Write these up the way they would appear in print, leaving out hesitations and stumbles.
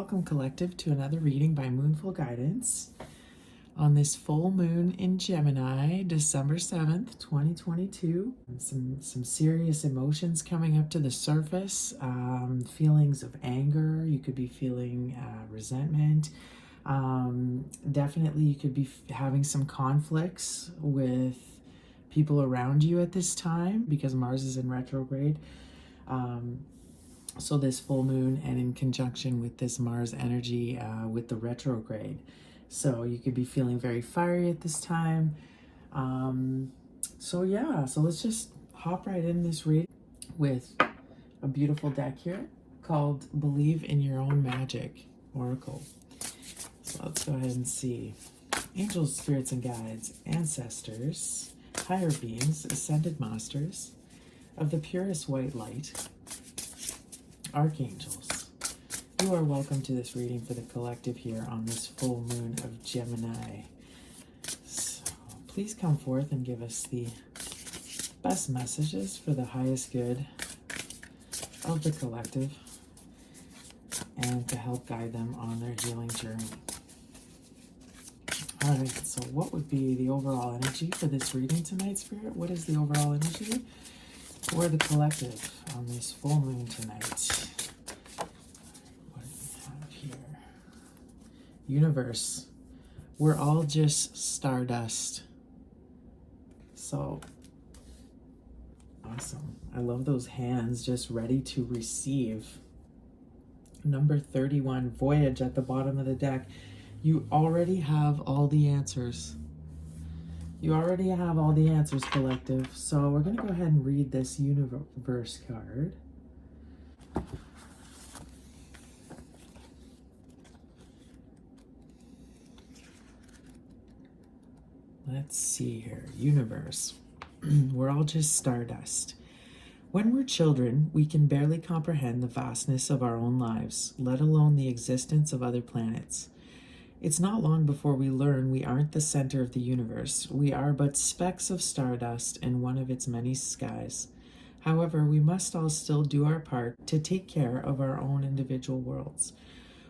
Welcome, collective, to another reading by Moonful Guidance on this full moon in Gemini, December 7th, 2022. Some serious emotions coming up to the surface, feelings of anger. You could be feeling resentment. Definitely you could be having some conflicts with people around you at this time because Mars is in retrograde. So this full moon and in conjunction with this Mars energy with the retrograde. So you could be feeling very fiery at this time. So let's just hop right in this reading with a beautiful deck here called Believe in Your Own Magic Oracle. So let's go ahead and see. Angels, spirits and guides, ancestors, higher beings, ascended masters of the purest white light, archangels, you are welcome to this reading for the collective here on this full moon of Gemini. So please come forth and give us the best messages for the highest good of the collective and to help guide them on their healing journey. All right, so what would be the overall energy for this reading tonight, Spirit? What is the overall energy for the collective on this full moon tonight? What do we have here? Universe. We're all just stardust. So awesome. I love those hands just ready to receive. Number 31, Voyage at the bottom of the deck. You already have all the answers. You already have all the answers, collective. So we're going to go ahead and read this universe card. Let's see here. Universe. We're all just stardust. When we're children, we can barely comprehend the vastness of our own lives, let alone the existence of other planets. It's not long before we learn we aren't the center of the universe. We are but specks of stardust in one of its many skies. However, we must all still do our part to take care of our own individual worlds,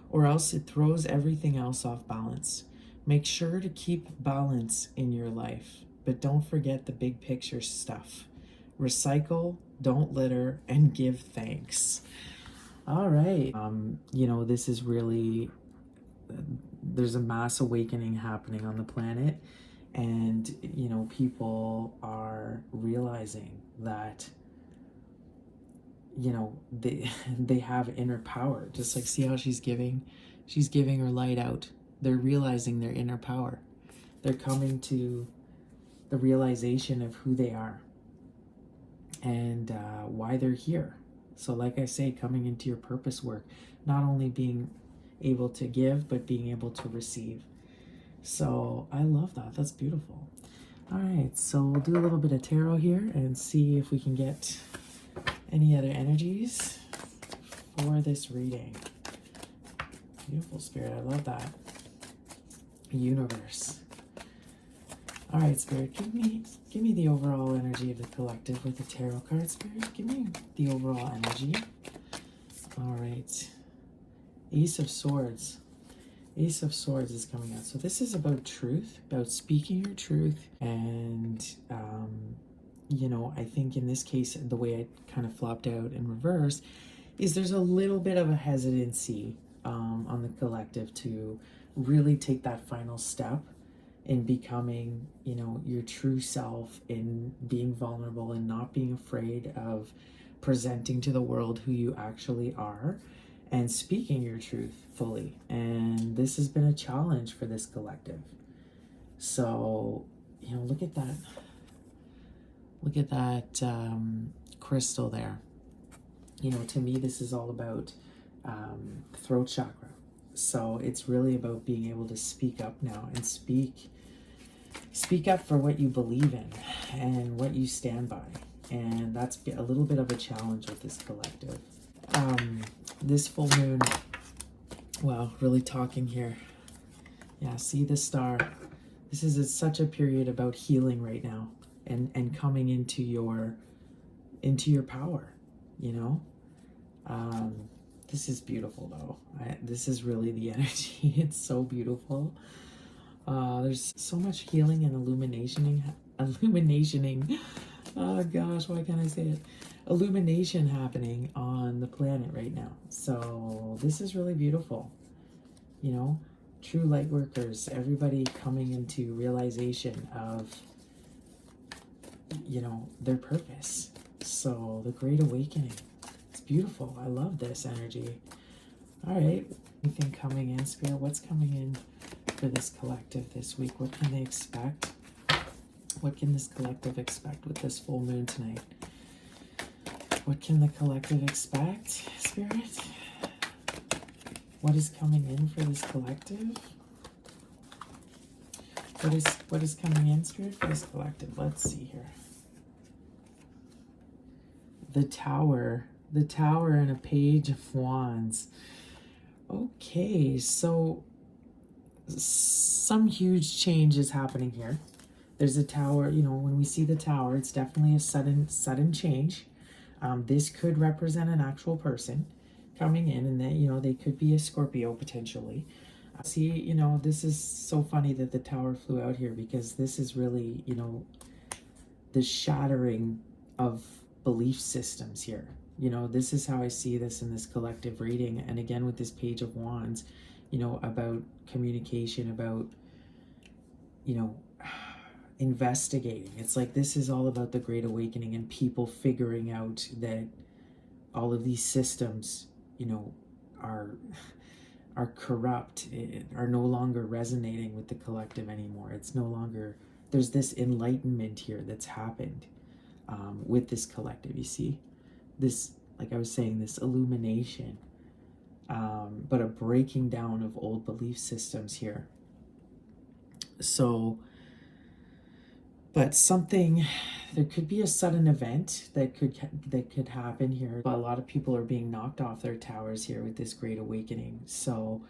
or else it throws everything else off balance. Make sure to keep balance in your life, but don't forget the big picture stuff. Recycle, don't litter, and give thanks. All right. This is really... there's a mass awakening happening on the planet, and people are realizing that they have inner power, just like, see how she's giving her light out. They're realizing their inner power. They're coming to the realization of who they are and why they're here. So like I say, coming into your purpose work, not only being able to give, but being able to receive. So I love that. That's beautiful. All right, so we'll do a little bit of tarot here and see if we can get any other energies for this reading. Beautiful, Spirit. I love that. Universe. All right, Spirit, give me the overall energy of the collective with the tarot card, Spirit. Give me the overall energy. All right. Ace of Swords. Ace of Swords is coming out. So this is about truth, about speaking your truth. And, I think in this case, the way it kind of flopped out in reverse is there's a little bit of a hesitancy on the collective to really take that final step in becoming, your true self, in being vulnerable and not being afraid of presenting to the world who you actually are and speaking your truth fully. And this has been a challenge for this collective. So, look at that. Look at that crystal there. To me, this is all about throat chakra. So it's really about being able to speak up now and speak up for what you believe in and what you stand by. And that's a little bit of a challenge with this collective. This full moon, wow, really talking here. Yeah, see the star. This is such a period about healing right now and coming into your power, This is beautiful, though. This is really the energy. It's so beautiful. There's so much healing and illuminationing. Oh gosh, why can't I say it? Illumination happening on the planet right now. So this is really beautiful. You know, true light workers, everybody coming into realization of, you know, their purpose. So the Great Awakening. It's beautiful. I love this energy. All right. Anything coming in, Spirit? What's coming in for this collective this week? What can they expect? What can this collective expect with this full moon tonight? What can the collective expect, Spirit? What is coming in for this collective? What is coming in, Spirit, for this collective? Let's see here. The Tower and a Page of Wands. Okay, so some huge change is happening here. There's a tower, you know, when we see the tower, it's definitely a sudden change. This could represent an actual person coming in, and that, you know, they could be a Scorpio potentially. See, you know, this is so funny that the tower flew out here, because this is really, you know, the shattering of belief systems here. You know, this is how I see this in this collective reading. And again, with this Page of Wands, you know, about communication, about, you know, investigating. It's like this is all about the Great Awakening and people figuring out that all of these systems, you know, are corrupt, are no longer resonating with the collective anymore. It's no longer, there's this enlightenment here that's happened with this collective. You see this, like I was saying, this illumination, but a breaking down of old belief systems here. So, but something, there could be a sudden event that could happen here. A lot of people are being knocked off their towers here with this Great Awakening. So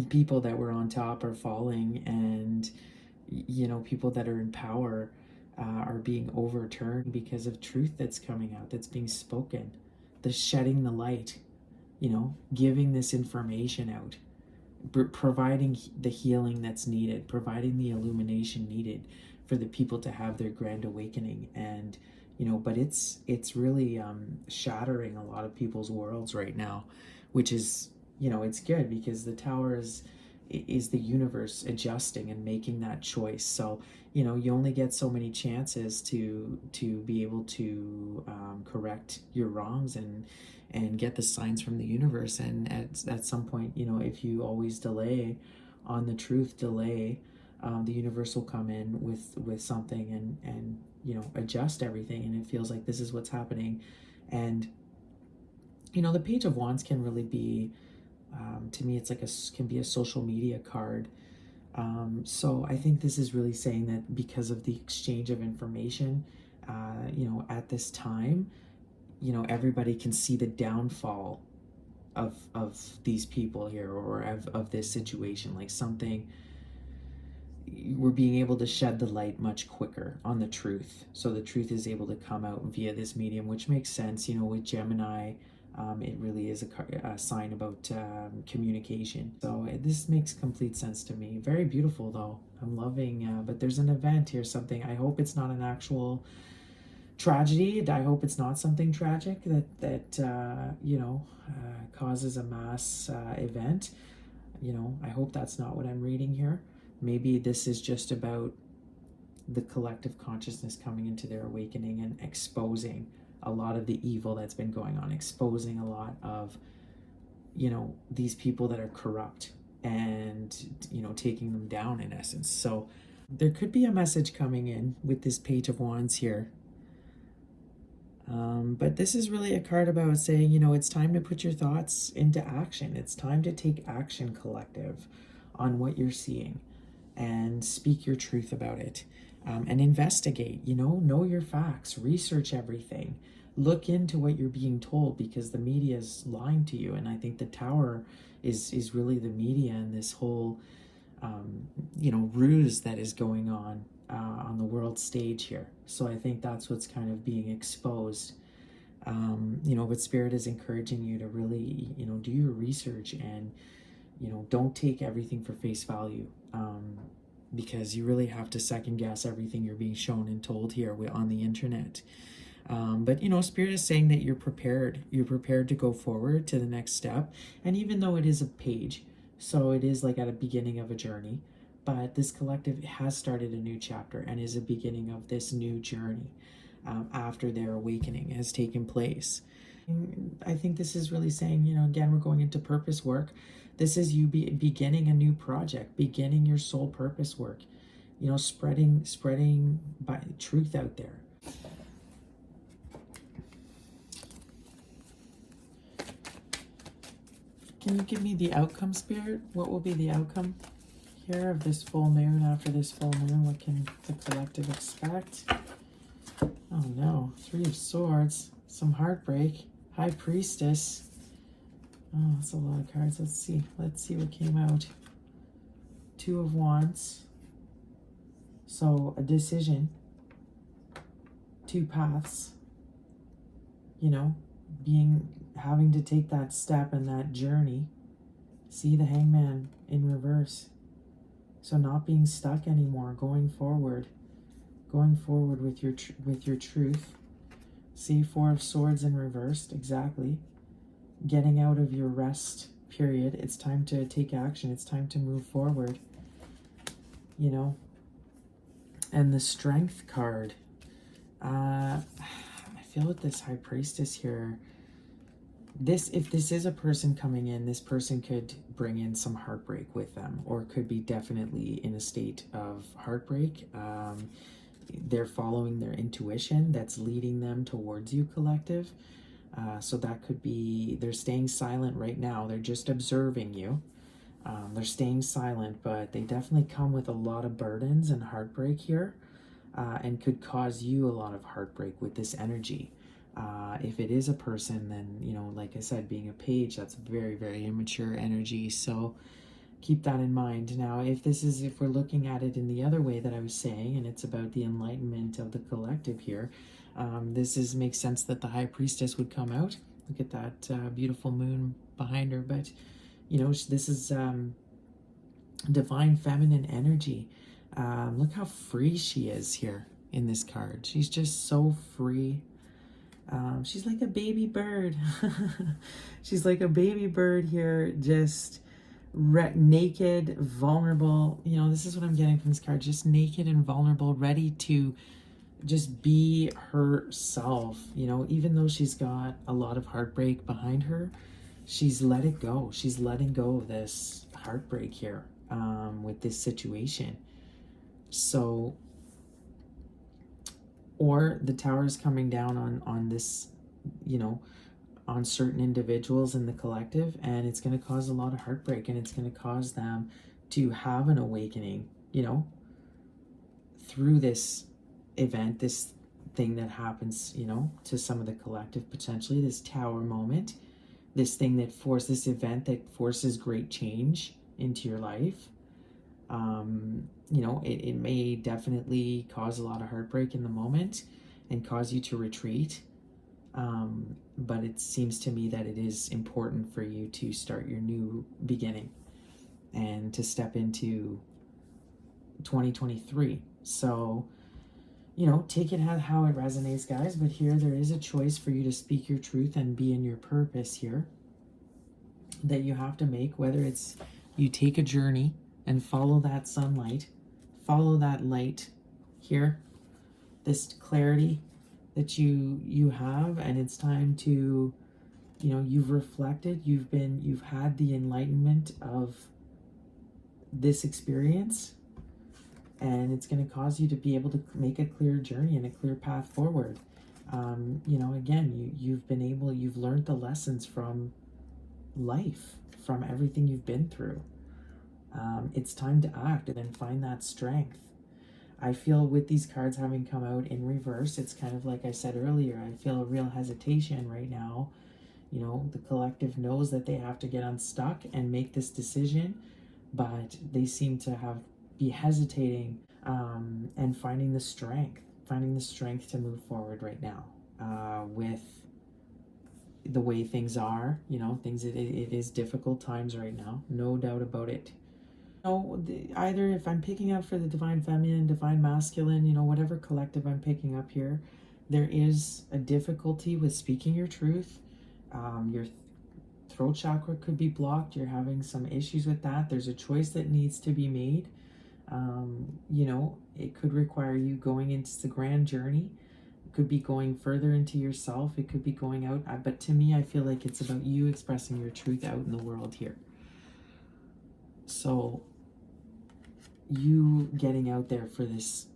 people that were on top are falling, and, you know, people that are in power are being overturned because of truth that's coming out, that's being spoken, the shedding the light, you know, giving this information out, providing the healing that's needed, providing the illumination needed for the people to have their grand awakening. And, you know, but it's really shattering a lot of people's worlds right now, which is, you know, it's good, because the tower is the universe adjusting and making that choice. So, you know, you only get so many chances to be able to correct your wrongs and get the signs from the universe. And at some point, you know, if you always delay on the truth, the universe will come in with something and you know, adjust everything. And it feels like this is what's happening. And, you know, the Page of Wands can really be, to me, it's like can be a social media card. So I think this is really saying that because of the exchange of information, you know, at this time, you know, everybody can see the downfall of these people here, or of this situation. Like something, we're being able to shed the light much quicker on the truth. So the truth is able to come out via this medium, which makes sense. You know, with Gemini, it really is a sign about communication. So this makes complete sense to me. Very beautiful, though. I'm loving, but there's an event here, something. I hope it's not an actual tragedy. I hope it's not something tragic that you know, causes a mass event. You know, I hope that's not what I'm reading here. Maybe this is just about the collective consciousness coming into their awakening and exposing a lot of the evil that's been going on, exposing a lot of, you know, these people that are corrupt, and, you know, taking them down in essence. So there could be a message coming in with this Page of Wands here. But this is really a card about saying, you know, it's time to put your thoughts into action. It's time to take action, collective, on what you're seeing, and speak your truth about it, and investigate, you know your facts, research everything, look into what you're being told, because the media is lying to you. And I think the Tower is really the media and this whole, you know, ruse that is going on the world stage here. So I think that's what's kind of being exposed But Spirit is encouraging you to really, do your research and, don't take everything for face value, because you really have to second guess everything you're being shown and told here on the internet. But Spirit is saying that you're prepared. You're prepared to go forward to the next step. And even though it is a page, so it is like at a beginning of a journey, but this collective has started a new chapter and is a beginning of this new journey, after their awakening has taken place. I think this is really saying, again, we're going into purpose work. This is you beginning a new project, beginning your soul purpose work, spreading truth out there. Can you give me the outcome, Spirit? What will be the outcome here of this full moon? After this full moon, what can the collective expect? Oh no, 3 of Swords, some heartbreak, High Priestess. Oh, that's a lot of cards. Let's see what came out. 2 of Wands. So a decision, 2 paths, having to take that step and that journey. See the Hangman in reverse. So not being stuck anymore, going forward with your truth. See 4 of Swords in reversed, exactly. Getting out of your rest period. It's time to take action. It's time to move forward. And the Strength card. I feel with this High Priestess here, if this is a person coming in, this person could bring in some heartbreak with them, or could be definitely in a state of heartbreak. They're following their intuition that's leading them towards you, collective. So that could be they're staying silent right now. They're just observing you. They're staying silent, but they definitely come with a lot of burdens and heartbreak here, and could cause you a lot of heartbreak with this energy. If it is a person, then, like I said, being a page, that's very, very immature energy. So keep that in mind. Now, if we're looking at it in the other way that I was saying, and it's about the enlightenment of the collective here, makes sense that the High Priestess would come out. Look at that beautiful moon behind her. But, this is divine feminine energy. Look how free she is here in this card. She's just so free. She's like a baby bird. She's like a baby bird here, just naked, vulnerable. This is what I'm getting from this card. Just naked and vulnerable, ready to just be herself. Even though she's got a lot of heartbreak behind her, she's let it go. She's letting go of this heartbreak here, with this situation. So, or the Tower is coming down on this, on certain individuals in the collective, and it's going to cause a lot of heartbreak, and it's going to cause them to have an awakening, through this event, this thing that happens, to some of the collective, potentially this Tower moment, this event that forces great change into your life. It may definitely cause a lot of heartbreak in the moment and cause you to retreat. But it seems to me that it is important for you to start your new beginning and to step into 2023. So, take it how it resonates, guys. But here there is a choice for you to speak your truth and be in your purpose here that you have to make, whether it's you take a journey and follow that sunlight, follow that light here, this clarity that you have, and it's time to, you've reflected, you've had the enlightenment of this experience, and it's going to cause you to be able to make a clear journey and a clear path forward. Again, you've learned the lessons from life, from everything you've been through. It's time to act and find that strength. I feel with these cards having come out in reverse, it's kind of like I said earlier, I feel a real hesitation right now. The collective knows that they have to get unstuck and make this decision, but they seem to be hesitating, and finding the strength to move forward right now, with the way things are, you know, things, it is difficult times right now, no doubt about it. No, either if I'm picking up for the divine feminine, divine masculine, you know, whatever collective I'm picking up here, there is a difficulty with speaking your truth. Your throat chakra could be blocked. You're having some issues with that. There's a choice that needs to be made. You know, it could require you going into the grand journey. It could be going further into yourself. It could be going out. But to me, I feel like it's about you expressing your truth out in the world here. So you getting out there for this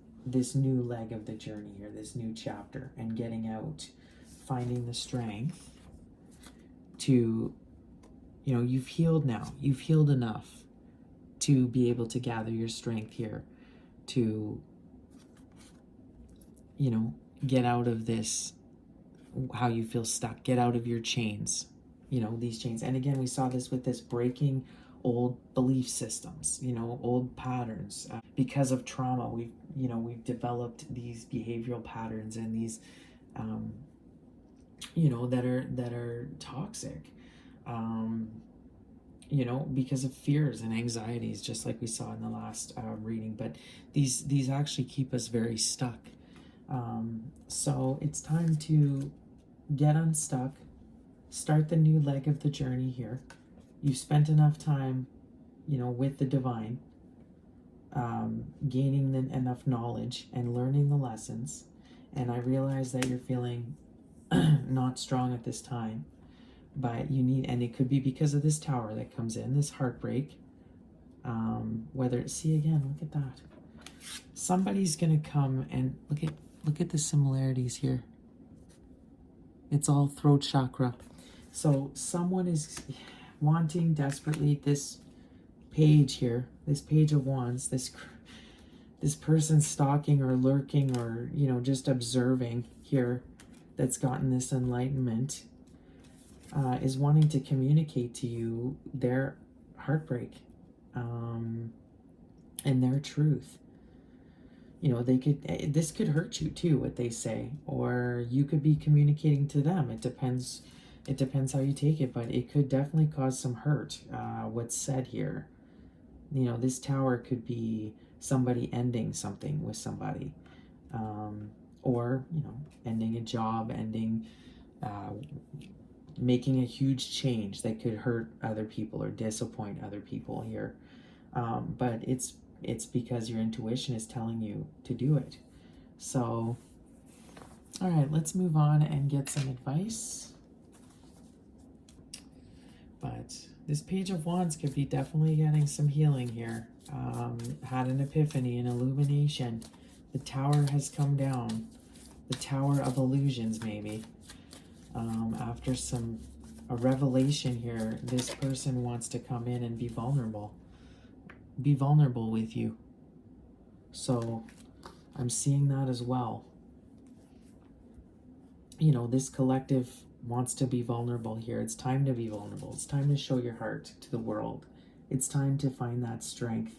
new leg of the journey here, this new chapter, and getting out, finding the strength to, you know, you've healed now. You've healed enough to be able to gather your strength here to, you know, get out of this, how you feel stuck, get out of your chains, you know, these chains. And again, we saw this with this breaking old belief systems, you know, old patterns. Because of trauma, we've developed these behavioral patterns and these, you know, that are toxic. You know, because of fears and anxieties, just like we saw in the last reading. But these actually keep us very stuck. So it's time to get unstuck, start the new leg of the journey here. You've spent enough time, you know, with the divine, gaining enough knowledge and learning the lessons. And I realize that you're feeling not strong at this time. But you need, and it could be because of this tower that comes in, this heartbreak. See again, look at that. Somebody's gonna come and look at the similarities here. It's all throat chakra. So someone is wanting desperately this page here, this page of wands, this person stalking or lurking or, you know, just observing here, that's gotten this enlightenment. Is wanting to communicate to you their heartbreak and their truth. You know, this could hurt you too, what they say, or you could be communicating to them. It depends how you take it, but it could definitely cause some hurt, what's said here. You know, this tower could be somebody ending something with somebody, or, you know, ending a job, ending making a huge change that could hurt other people or disappoint other people here. But it's because your intuition is telling you to do it. So, all right, let's move on and get some advice. But this page of wands could be definitely getting some healing here. Had an epiphany, an illumination. The tower has come down. The tower of illusions, maybe. After a revelation here, this person wants to come in and be vulnerable with you. So I'm seeing that as well. You know, this collective wants to be vulnerable here. It's time to be vulnerable. It's time to show your heart to the world. It's time to find that strength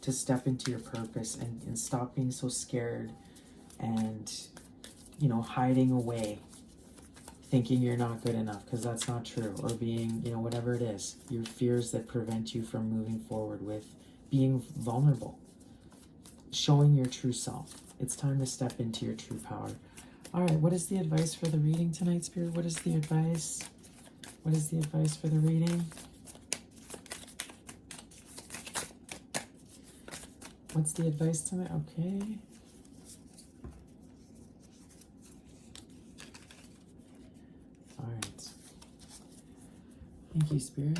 to step into your purpose and stop being so scared and, you know, hiding away, thinking you're not good enough, because that's not true, or being, you know, whatever it is, your fears that prevent you from moving forward with being vulnerable, showing your true self. It's time to step into your true power. All right, what is the advice for the reading tonight, Spirit? What is the advice? What is the advice for the reading? What's the advice tonight? Okay. All right. Thank you, Spirit.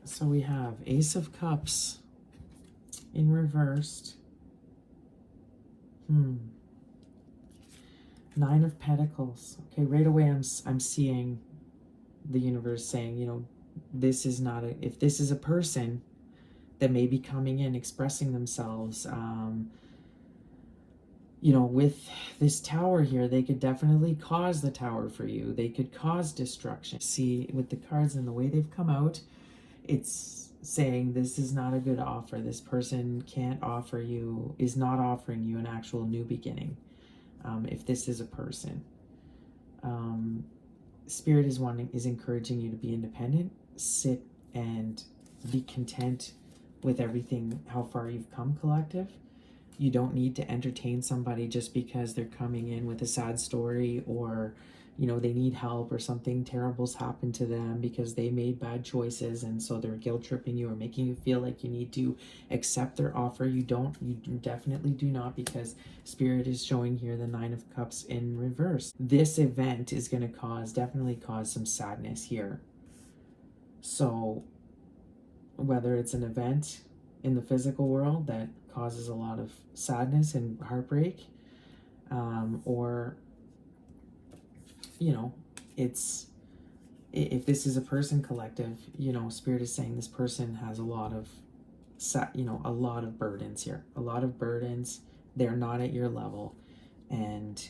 So we have Ace of Cups in reversed. Nine of Pentacles. Okay, right away I'm seeing the universe saying, you know, this is not if this is a person that may be coming in, expressing themselves, you know, with this tower here, they could definitely cause the tower for you. They could cause destruction. See, with the cards and the way they've come out, it's saying this is not a good offer. This person can't offer you, is not offering you an actual new beginning. If this is a person. Spirit is encouraging you to be independent, sit and be content with everything, how far you've come, collective. You don't need to entertain somebody just because they're coming in with a sad story, or they need help, or something terrible's happened to them because they made bad choices, and so they're guilt tripping you or making you feel like you need to accept their offer. You definitely do not, because Spirit is showing here the Nine of Cups in reverse. This event is going to definitely cause some sadness here. So whether it's an event in the physical world that causes a lot of sadness and heartbreak, or it's, if this is a person, collective, Spirit is saying this person has a lot of a lot of burdens here, a lot of burdens. They're not at your level, and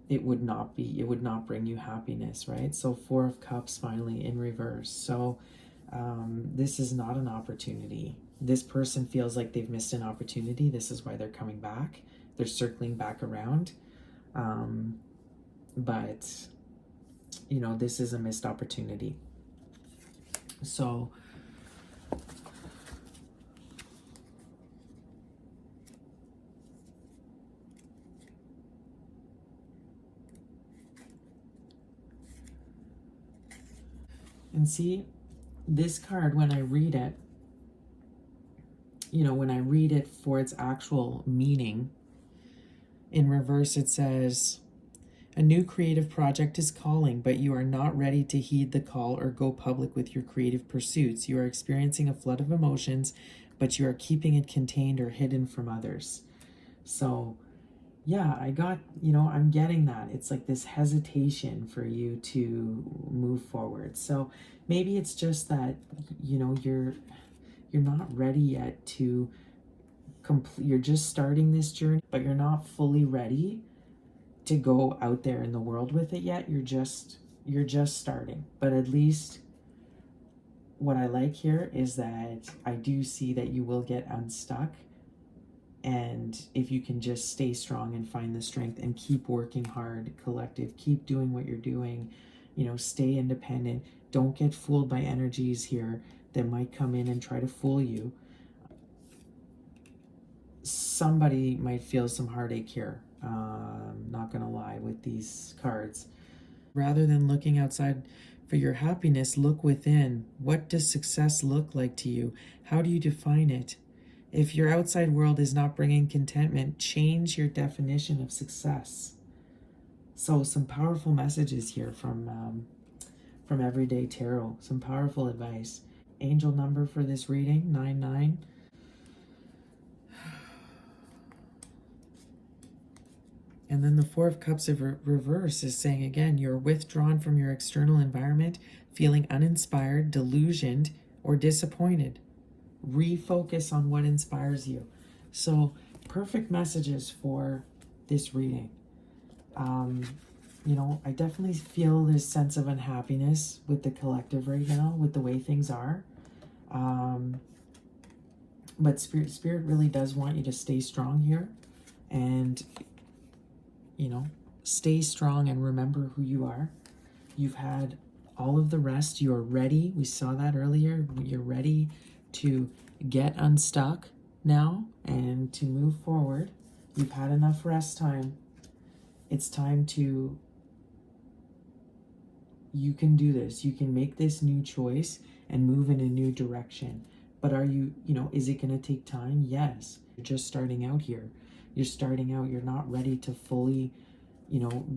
it would not bring you happiness, right? So Four of Cups finally in reverse. So this is not an opportunity. This person feels like they've missed an opportunity. This is why they're coming back. They're circling back around. But this is a missed opportunity. So and see, this card, when I read it, when I read it for its actual meaning, in reverse it says, a new creative project is calling, but you are not ready to heed the call or go public with your creative pursuits. You are experiencing a flood of emotions, but you are keeping it contained or hidden from others. So yeah, I'm getting that. It's like this hesitation for you to move forward. So maybe it's just that, you're not ready yet to complete, you're just starting this journey, but you're not fully ready to go out there in the world with it yet. You're just starting. But at least what I like here is that I do see that you will get unstuck. And if you can just stay strong and find the strength and keep working hard, collective, keep doing what you're doing, stay independent. Don't get fooled by energies here that might come in and try to fool you. Somebody might feel some heartache here. Not gonna lie, with these cards. Rather than looking outside for your happiness, look within. What does success look like to you? How do you define it? If your outside world is not bringing contentment, change your definition of success. So some powerful messages here from Everyday Tarot. Some powerful advice. Angel number for this reading, 99. And then the Four of Cups of reverse is saying, again, you're withdrawn from your external environment, feeling uninspired, delusioned, or disappointed. Refocus on what inspires you. So perfect messages for this reading. I definitely feel this sense of unhappiness with the collective right now, with the way things are. But Spirit really does want you to stay strong here, and stay strong and remember who you are. You've had all of the rest. You're ready. We saw that earlier. You're ready to get unstuck now and to move forward. You've had enough rest time. It's time to, you can do this. You can make this new choice and move in a new direction. But are you, is it going to take time? Yes. You're just starting out here. You're starting out. You're not ready to fully,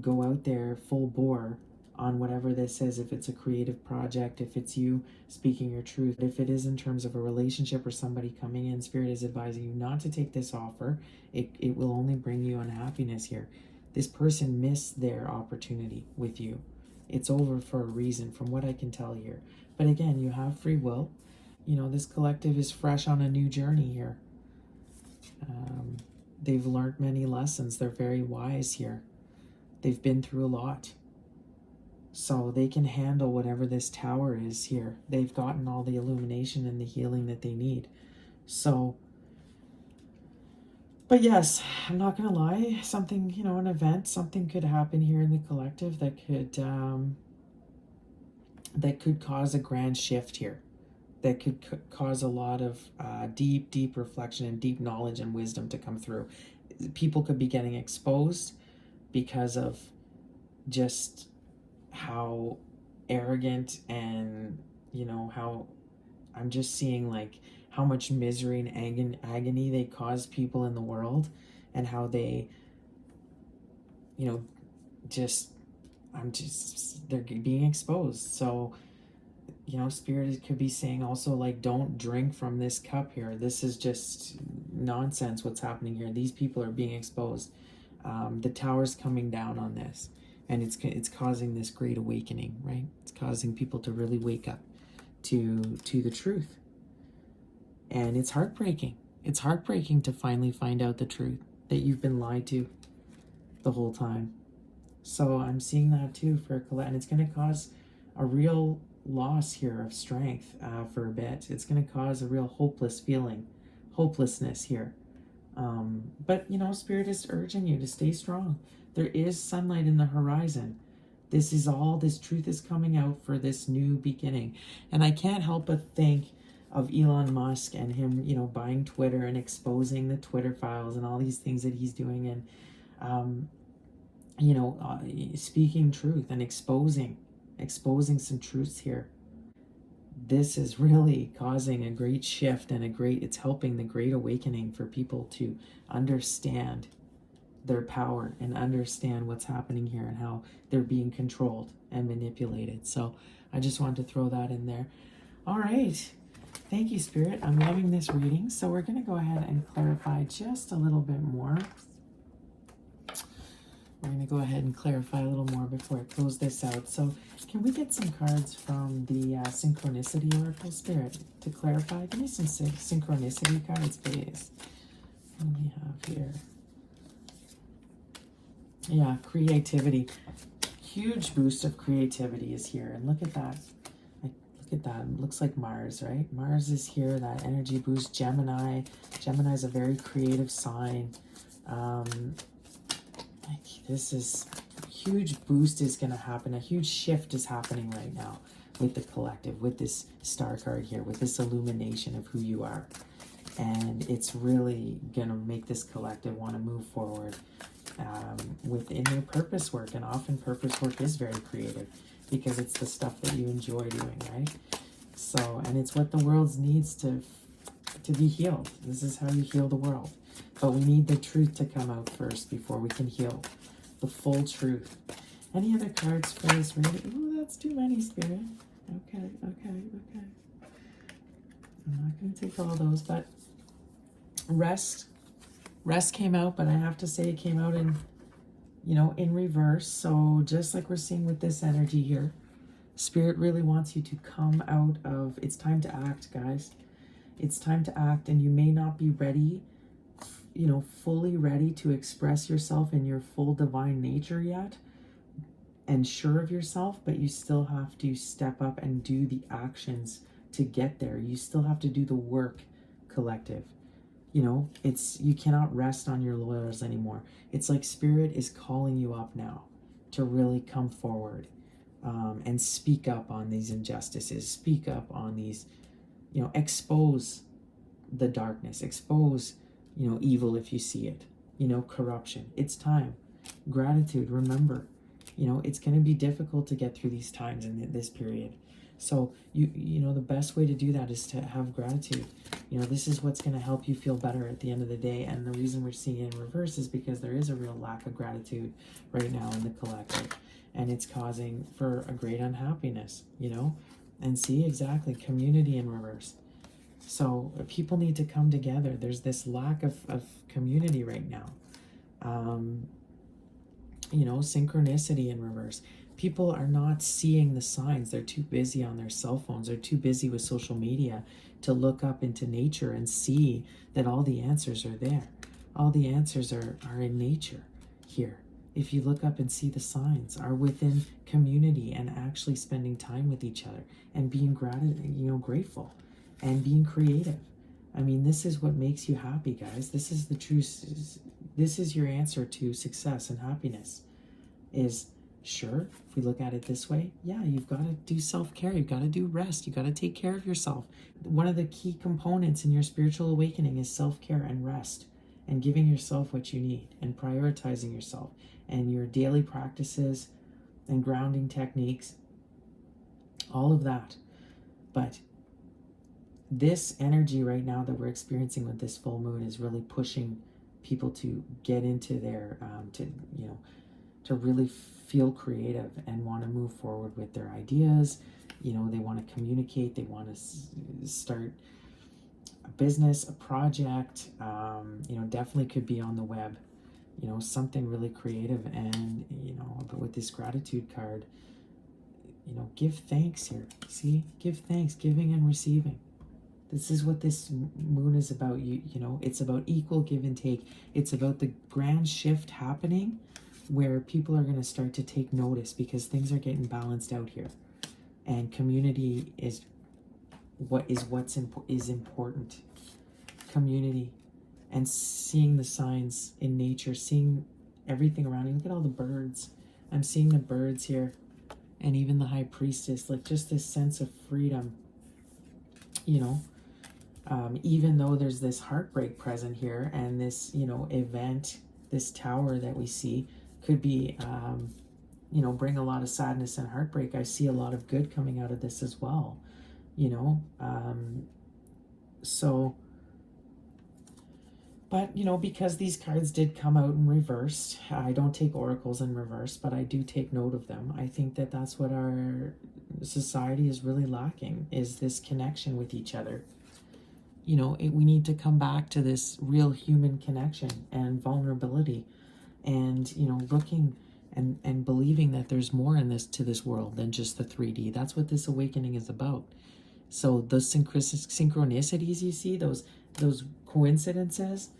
go out there full bore on whatever this is. If it's a creative project, if it's you speaking your truth, if it is in terms of a relationship or somebody coming in, Spirit is advising you not to take this offer. It will only bring you unhappiness here. This person missed their opportunity with you. It's over for a reason, from what I can tell here. But again, you have free will. This collective is fresh on a new journey here. They've learned many lessons. They're very wise here. They've been through a lot. So they can handle whatever this tower is here. They've gotten all the illumination and the healing that they need. So, but yes, I'm not going to lie. Something, an event, something could happen here in the collective that could that could cause a grand shift here, that could cause a lot of deep reflection and deep knowledge and wisdom to come through. People could be getting exposed because of just how arrogant and, how I'm just seeing like how much misery and agony they cause people in the world, and how they, just, they're being exposed. So, Spirit could be saying also, like, don't drink from this cup here. This is just nonsense what's happening here. These people are being exposed. The tower's coming down on this, and it's causing this great awakening, right? It's causing people to really wake up to the truth. And it's heartbreaking. It's heartbreaking to finally find out the truth, that you've been lied to the whole time. So I'm seeing that too for Colette, and it's going to cause a real loss here of strength for a bit. It's going to cause a real hopelessness here. But, Spirit is urging you to stay strong. There is sunlight in the horizon. This truth is coming out for this new beginning. And I can't help but think of Elon Musk and him, buying Twitter and exposing the Twitter files and all these things that he's doing, and, speaking truth and exposing some truths here. This is really causing a great shift and it's helping the great awakening for people to understand their power and understand what's happening here and how they're being controlled and manipulated. So I just wanted to throw that in there. All right. Thank you, Spirit. I'm loving this reading. So we're going to go ahead and clarify just a little bit more. We're going to go ahead and clarify a little more before I close this out. So can we get some cards from the Synchronicity Oracle, Spirit, to clarify? Give me some synchronicity cards, please. What do we have here? Yeah, creativity. Huge boost of creativity is here. And look at that. Look at that. It looks like Mars, right? Mars is here, that energy boost. Gemini. Gemini is a very creative sign. This is a huge boost is going to happen. A huge shift is happening right now with the collective, with this star card here, with this illumination of who you are. And it's really going to make this collective want to move forward within their purpose work. And often purpose work is very creative because it's the stuff that you enjoy doing, right? So, and it's what the world needs to be healed. This is how you heal the world. But we need the truth to come out first before we can heal the full truth. Any other cards for this reading? Ooh, that's too many, Spirit. Okay. I'm not going to take all those, but rest came out, but I have to say it came out in, in reverse. So just like we're seeing with this energy here, Spirit really wants you to come out of, it's time to act, guys. It's time to act, and you may not be ready, fully ready to express yourself in your full divine nature yet and sure of yourself, but you still have to step up and do the actions to get there. You still have to do the work, collective. You cannot rest on your laurels anymore. It's like Spirit is calling you up now to really come forward and speak up on these injustices, speak up on these, expose the darkness, expose evil if you see it, corruption. It's time. Gratitude, remember, it's going to be difficult to get through these times in this period. So, the best way to do that is to have gratitude. This is what's going to help you feel better at the end of the day. And the reason we're seeing it in reverse is because there is a real lack of gratitude right now in the collective. And it's causing for a great unhappiness, And see, exactly, community in reverse. So people need to come together. There's this lack of community right now. Synchronicity in reverse. People are not seeing the signs. They're too busy on their cell phones. They're too busy with social media to look up into nature and see that all the answers are there. All the answers are in nature here. If you look up and see the signs are within community and actually spending time with each other and being grateful and being creative. I mean, this is what makes you happy, guys. This is the truth. This is your answer to success and happiness, is Sure, if we look at it this way, yeah, you've got to do self-care. You've got to do rest. You've got to take care of yourself. One of the key components in your spiritual awakening is self-care and rest, and giving yourself what you need, and prioritizing yourself and your daily practices and grounding techniques, all of that. But this energy right now that we're experiencing with this full moon is really pushing people to get into their to really feel creative and want to move forward with their ideas. They want to communicate, they want to start a business, a project, definitely could be on the web, something really creative. And but with this gratitude card, give thanks here. See, give thanks, giving and receiving. This is what this moon is about. It's about equal give and take. It's about the grand shift happening where people are going to start to take notice because things are getting balanced out here, and community is what's important. Community, and seeing the signs in nature, seeing everything around you. Look at all the birds. I'm seeing the birds here, and even the high priestess, like just this sense of freedom, even though there's this heartbreak present here, and this event, this tower that we see could be bring a lot of sadness and heartbreak. I see a lot of good coming out of this as well, but because these cards did come out in reversed, I don't take oracles in reverse, but I do take note of them. I think that that's what our society is really lacking, is this connection with each other. We need to come back to this real human connection and vulnerability, and looking and believing that there's more in this world than just the 3D. That's what this awakening is about. So those synchronicities you see, those coincidences,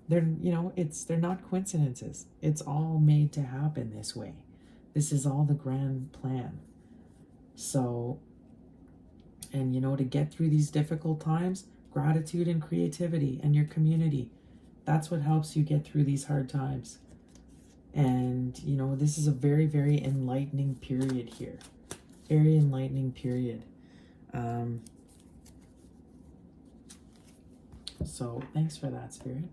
they're not coincidences. It's all made to happen this way. This is all the grand plan. So, and to get through these difficult times, gratitude and creativity and your community, that's what helps you get through these hard times. And this is a very, very enlightening period here. Very enlightening period. So thanks for that, Spirit.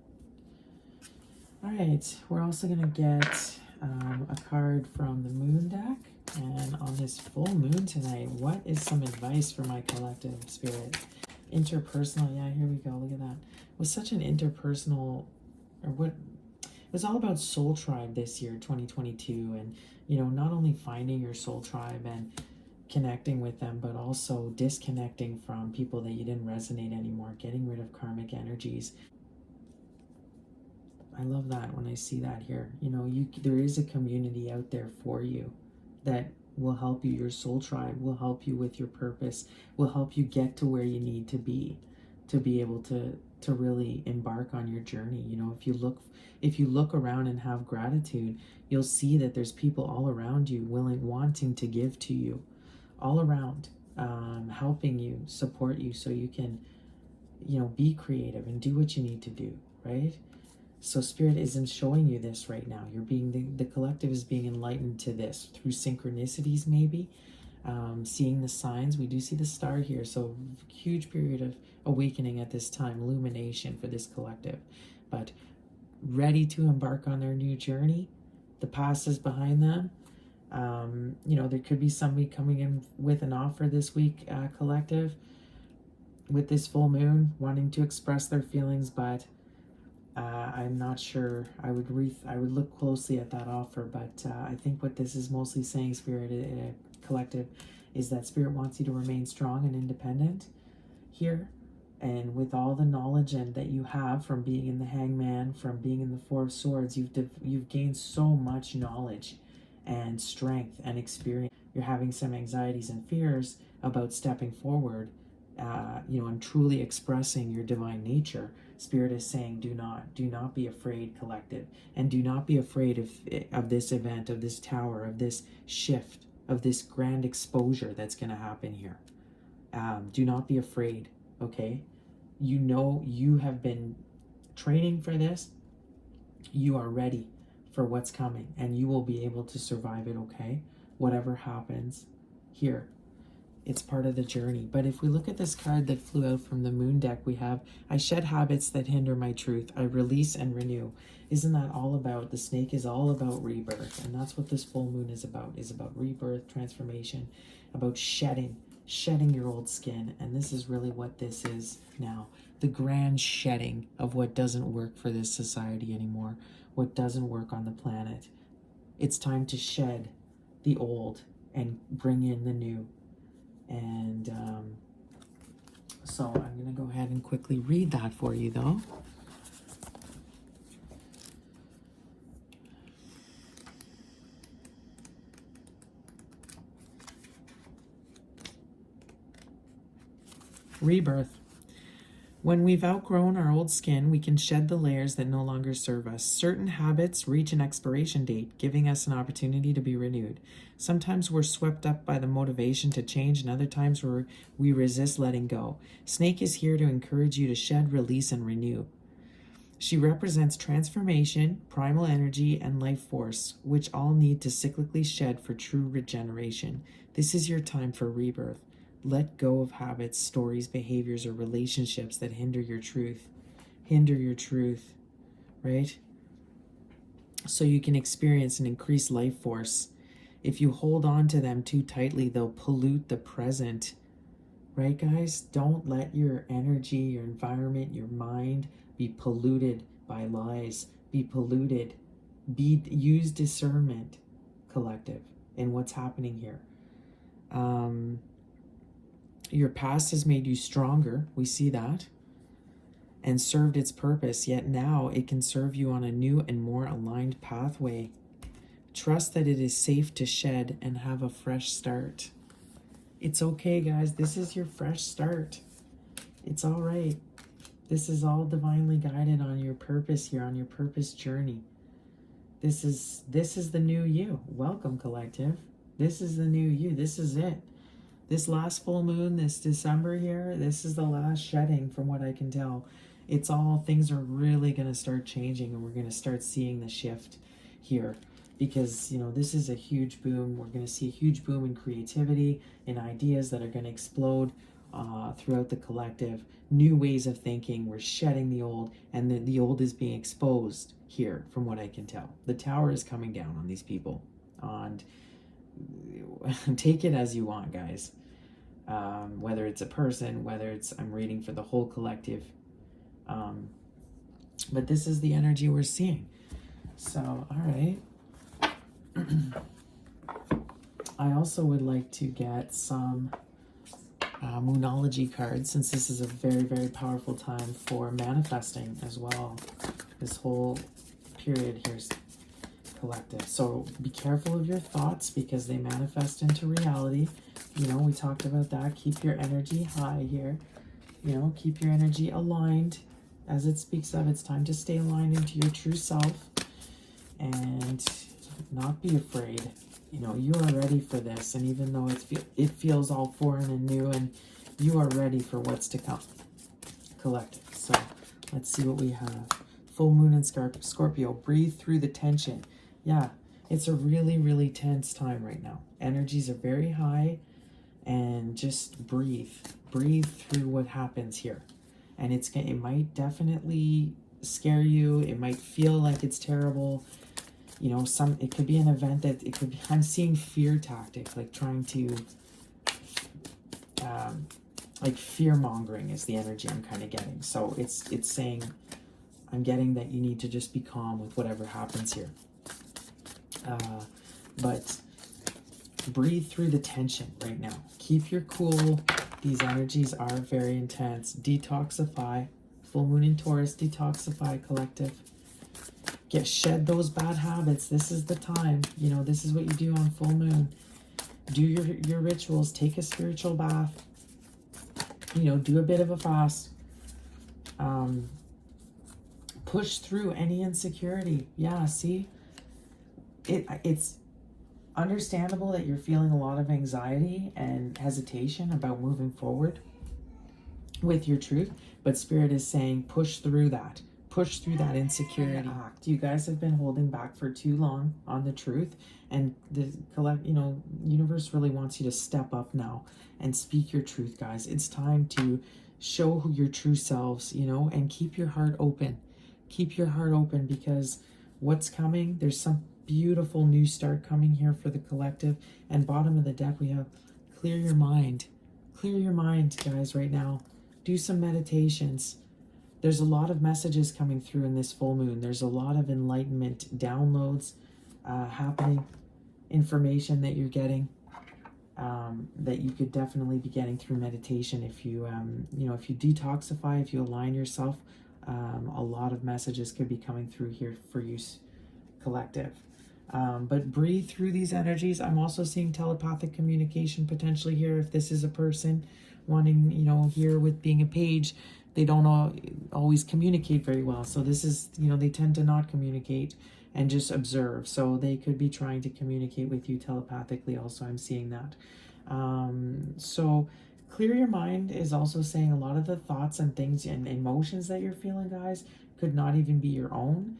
All right, we're also going to get a card from the Moon deck. And on this full moon tonight, what is some advice for my collective, Spirit? Interpersonal, yeah, here we go, look at that. It was such an interpersonal, it was all about soul tribe this year, 2022. And, not only finding your soul tribe and connecting with them, but also disconnecting from people that you didn't resonate anymore, getting rid of karmic energies. I love that when I see that here. There is a community out there for you that will help you. Your soul tribe will help you with your purpose, will help you get to where you need to be able to really embark on your journey. If you look around and have gratitude, you'll see that there's people all around you wanting to give to you, all around, helping you, support you, so you can be creative and do what you need to do, right? So Spirit isn't showing you this right now. You're being the collective is being enlightened to this through synchronicities, maybe, seeing the signs. We do see the star here, so huge period of awakening at this time, illumination for this collective, but ready to embark on their new journey. The past is behind them. There could be somebody coming in with an offer this week, collective, with this full moon, wanting to express their feelings, but I'm not sure. I would look closely at that offer, but I think what this is mostly saying, Spirit, collective, is that Spirit wants you to remain strong and independent here, and with all the knowledge and that you have from being in the Hangman, from being in the Four of Swords, you've gained so much knowledge and strength and experience. You're having some anxieties and fears about stepping forward, and truly expressing your divine nature. Spirit is saying, do not be afraid, collective, and do not be afraid of this event, of this tower, of this shift, of this grand exposure that's going to happen here. Do not be afraid, okay? You have been training for this. You are ready for what's coming, and you will be able to survive it, okay? Whatever happens here, it's part of the journey. But if we look at this card that flew out from the moon deck, we have, I shed habits that hinder my truth. I release and renew. Isn't that all about, the snake is all about rebirth. And that's what this full moon is about rebirth, transformation, about shedding your old skin. And this is really what this is now. The grand shedding of what doesn't work for this society anymore, what doesn't work on the planet. It's time to shed the old and bring in the new. And so I'm going to go ahead and quickly read that for you, though. Rebirth. When we've outgrown our old skin, we can shed the layers that no longer serve us. Certain habits reach an expiration date, giving us an opportunity to be renewed. Sometimes we're swept up by the motivation to change, and other times we resist letting go. Snake is here to encourage you to shed, release, and renew. She represents transformation, primal energy, and life force, which all need to cyclically shed for true regeneration. This is your time for rebirth. Let go of habits, stories, behaviors, or relationships that hinder your truth. Hinder your truth, right? So you can experience an increased life force. If you hold on to them too tightly, they'll pollute the present. Right, guys? Don't let your energy, your environment, your mind be polluted by lies. Be polluted. Use discernment, collective, in what's happening here. Your past has made you stronger, we see that, and served its purpose, yet now it can serve you on a new and more aligned pathway. Trust that it is safe to shed and have a fresh start. It's okay, guys. This is your fresh start. It's all right. This is all divinely guided on your purpose here, on your purpose journey. This is the new you. Welcome, collective. This is the new you. This is it. This last full moon, this December here, this is the last shedding from what I can tell. It's all, things are really going to start changing, and we're going to start seeing the shift here because, you know, this is a huge boom. We're going to see a huge boom in creativity and ideas that are going to explode throughout the collective. New ways of thinking. We're shedding the old, and the old is being exposed here from what I can tell. The tower is coming down on these people. And take it as you want, guys. Whether it's a person, whether it's, I'm reading for the whole collective. But this is the energy we're seeing. So, all right. I also would like to get some Moonology cards, since this is a very, very powerful time for manifesting as well. This whole period here is collective. So be careful of your thoughts because they manifest into reality. You know, we talked about that. Keep your energy high here. You know, keep your energy aligned. As it speaks of, it's time to stay aligned into your true self and not be afraid. You know, you are ready for this, and even though it feels all foreign and new, and you are ready for what's to come. Collective. So let's see what we have. Full moon in Scorpio. Breathe through the tension. Yeah, it's a really, really tense time right now. Energies are very high, and just breathe. Breathe through what happens here. And it might definitely scare you. It might feel like it's terrible. You know, it could be an event that it could be, I'm seeing fear tactic, like trying to, like fear mongering is the energy I'm kind of getting. So it's saying, I'm getting that you need to just be calm with whatever happens here. But breathe through the tension right now. Keep your cool. These energies are very intense. Detoxify. Full moon in Taurus. Detoxify, collective. Shed those bad habits. This is the time. You know, this is what you do on full moon. Do your rituals. Take a spiritual bath. You know, do a bit of a fast. Push through any insecurity. Yeah, see? It's understandable that you're feeling a lot of anxiety and hesitation about moving forward with your truth, but Spirit is saying push through that. push through that insecurity. You guys have been holding back for too long on the truth, and the universe really wants you to step up now and speak your truth, guys. It's time to show who your true selves, and keep your heart open. Keep your heart open, because what's coming, there's some beautiful new start coming here for the collective. And bottom of the deck, we have clear your mind. Clear your mind, guys, right now. Do some meditations. There's a lot of messages coming through in this full moon. There's a lot of enlightenment downloads happening, information that you're getting, that you could definitely be getting through meditation. If you, if you detoxify, if you align yourself, a lot of messages could be coming through here for you, collective. But breathe through these energies. I'm also seeing telepathic communication potentially here. If this is a person wanting, here with being a page, they don't always communicate very well. So this is, they tend to not communicate and just observe. So they could be trying to communicate with you telepathically also. I'm seeing that. So clear your mind is also saying a lot of the thoughts and things and emotions that you're feeling, guys, could not even be your own.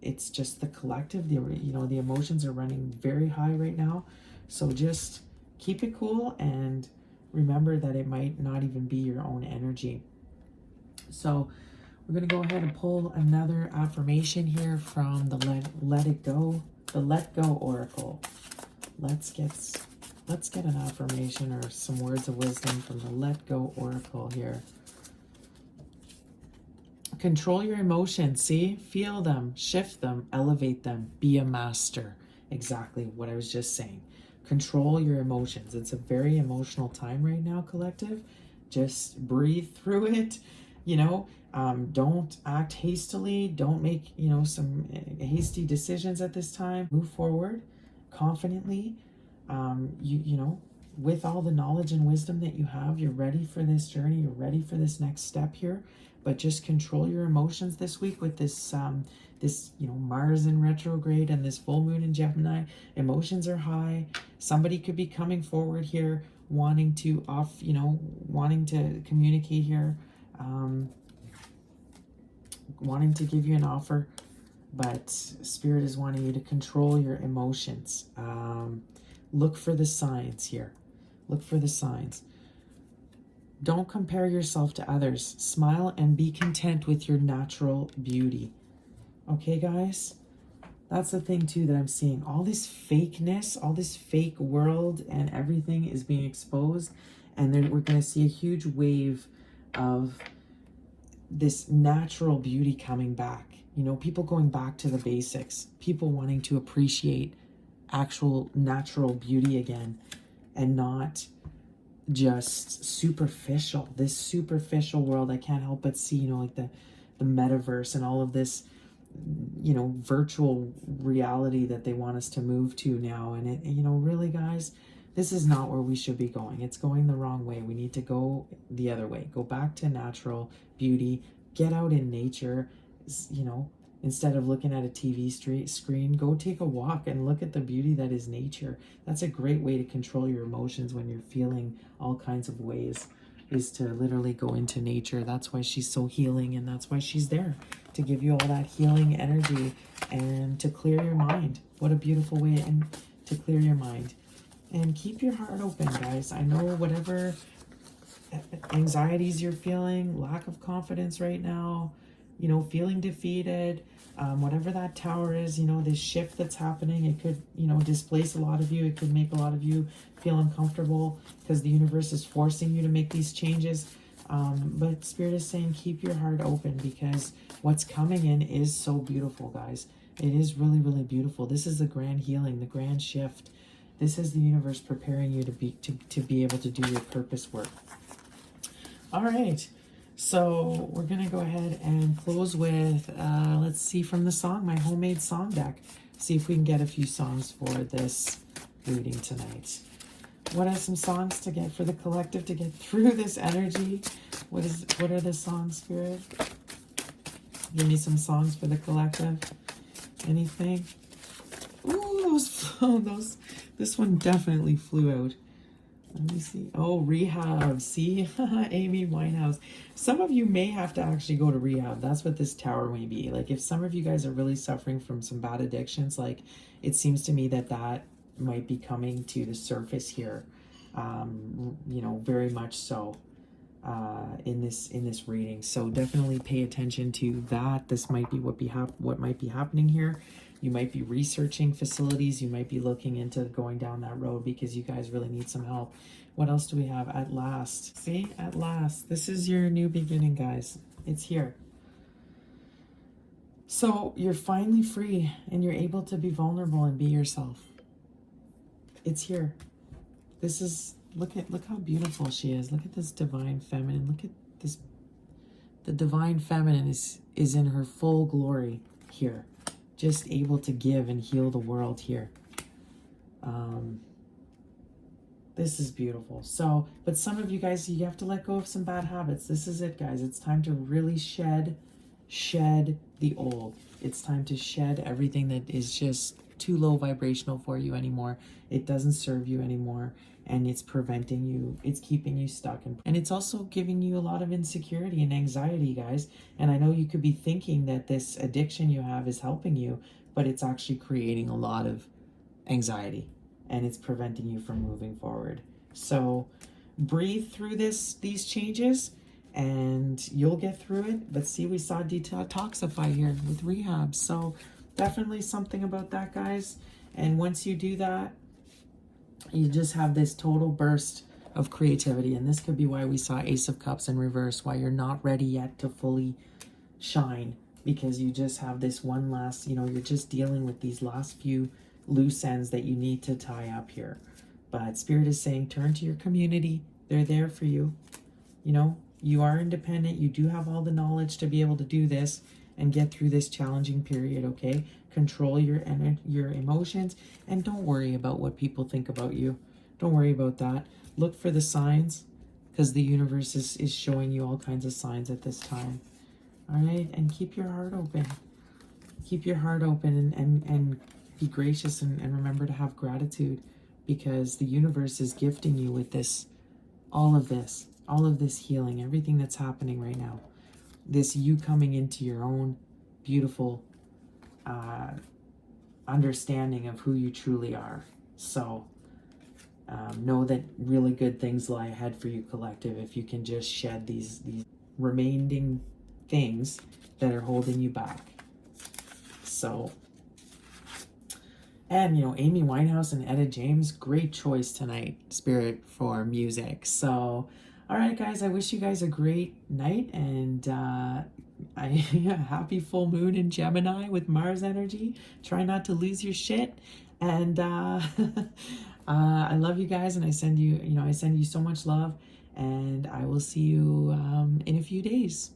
It's just the collective. The emotions are running very high right now. So just keep it cool and remember that it might not even be your own energy. So we're going to go ahead and pull another affirmation here from the Let It Go, the Let Go Oracle. Let's get an affirmation or some words of wisdom from the Let Go Oracle here. Control your emotions. See, feel them, shift them, elevate them, be a master. Exactly what I was just saying. Control your emotions. It's a very emotional time right now, collective. Just breathe through it. Don't act hastily. Don't make, some hasty decisions at this time. Move forward confidently. With all the knowledge and wisdom that you have, you're ready for this journey. You're ready for this next step here. But just control your emotions this week with this, Mars in retrograde and this full moon in Gemini. Emotions are high. Somebody could be coming forward here, wanting to communicate here, wanting to give you an offer. But Spirit is wanting you to control your emotions. Look for the signs here. Look for the signs. Don't compare yourself to others. Smile and be content with your natural beauty. Okay, guys? That's the thing, too, that I'm seeing. All this fakeness, all this fake world and everything is being exposed. And then we're going to see a huge wave of this natural beauty coming back. People going back to the basics. People wanting to appreciate actual natural beauty again and not just superficial. This superficial world, I can't help but see, like the metaverse and all of this, virtual reality that they want us to move to now. And it, really, guys, this is not where we should be going. It's going the wrong way. We need to go the other way. Go back to natural beauty. Get out in nature, instead of looking at a TV screen, go take a walk and look at the beauty that is nature. That's a great way to control your emotions when you're feeling all kinds of ways, is to literally go into nature. That's why she's so healing, and that's why she's there, to give you all that healing energy and to clear your mind. What a beautiful way to clear your mind. And keep your heart open, guys. I know whatever anxieties you're feeling, lack of confidence right now, feeling defeated, whatever that tower is, this shift that's happening, it could, displace a lot of you. It could make a lot of you feel uncomfortable because the universe is forcing you to make these changes. But Spirit is saying, keep your heart open, because what's coming in is so beautiful, guys. It is really, really beautiful. This is the grand healing, the grand shift. This is the universe preparing you to be able to do your purpose work. All right. So we're going to go ahead and close with, let's see, from the song, my homemade song deck. See if we can get a few songs for this reading tonight. What are some songs to get for the collective to get through this energy? What are the songs, Spirit? Give me some songs for the collective. Anything? Ooh, this one definitely flew out. Let me see. Oh, rehab. See, Amy Winehouse. Some of you may have to actually go to rehab. That's what this tower may be. Like, if some of you guys are really suffering from some bad addictions, like, it seems to me that that might be coming to the surface here. You know, very much so in this reading. So definitely pay attention to that. This might be what might be happening here. You might be researching facilities. You might be looking into going down that road because you guys really need some help. What else do we have? At last. See? At last. This is your new beginning, guys. It's here. So you're finally free and you're able to be vulnerable and be yourself. It's here. This is, look how beautiful she is. Look at this divine feminine. Look at this. The divine feminine is in her full glory here. Just able to give and heal the world here. This is beautiful. So, but some of you guys, you have to let go of some bad habits. This is it, guys. It's time to really shed the old. It's time to shed everything that is just too low vibrational for you anymore. It doesn't serve you anymore, and it's preventing you, it's keeping you stuck, and it's also giving you a lot of insecurity and anxiety, guys. And I know you could be thinking that this addiction you have is helping you, but it's actually creating a lot of anxiety, and it's preventing you from moving forward. So breathe through these changes and you'll get through it. But see, we saw detoxify here with rehab. So definitely something about that, guys. And once you do that, you just have this total burst of creativity. And this could be why we saw Ace of Cups in reverse, why you're not ready yet to fully shine, because you just have this one last, you know, you're just dealing with these last few loose ends that you need to tie up here. But Spirit is saying, turn to your community. They're there for you. You know, you are independent. You do have all the knowledge to be able to do this and get through this challenging period, okay? Control your emotions, and don't worry about what people think about you. Don't worry about that. Look for the signs, because the universe is showing you all kinds of signs at this time. All right? And keep your heart open. Keep your heart open and be gracious, and remember to have gratitude, because the universe is gifting you with this, all of this healing, everything that's happening right now. This you coming into your own beautiful understanding of who you truly are. So know that really good things lie ahead for you, collective, if you can just shed these remaining things that are holding you back. So, and, you know, Amy Winehouse and Etta James, great choice tonight, Spirit, for music. So, all right, guys, I wish you guys a great night, and happy full moon in Gemini with Mars energy. Try not to lose your shit. And I love you guys, and I send you so much love, and I will see you in a few days.